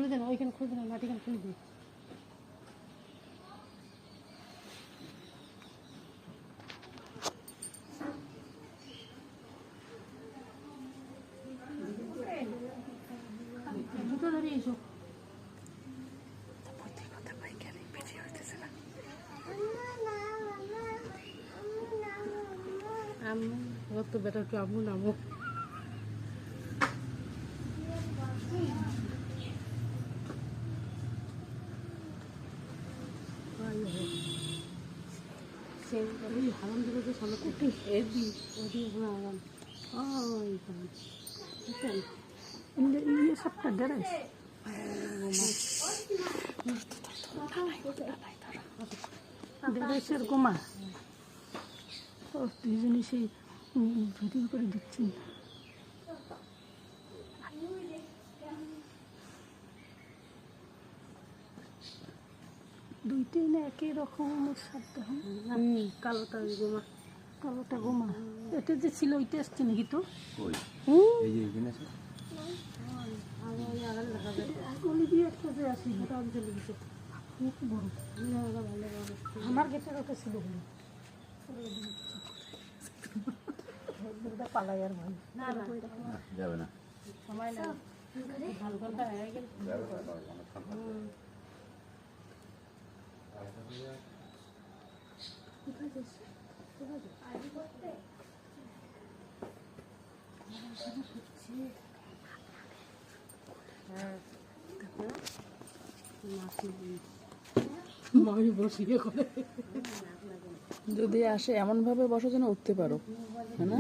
খুলে দেন, ওইখানে খুলে দেন, লাঠিখান খুলে দিন। দুটো ধরে এসো। ওর তো বেটা একটু আম্মু নামো। হারাম দিকে সামনে একটু হেভি ওদিকে কোনো আরাম ইয়ে সবটা ডেরাইস ডেরাইসের গোমা ও দুজনই সেই ভিডিও করে দিচ্ছি। দুইটাই না একই রকম শব্দ। কালোটা গোমা, কালোটা গোমা। এটা যে ছিল ওইটা আসছে নাকি? তো আমার গেটের ওটা ছিল পালাই আর ভাই যাবে না সময় না ভাল ঘন্টা হয়ে গেল। যদি আসে এমন ভাবে বসো যেন উঠতে পারো, হ্যাঁ না?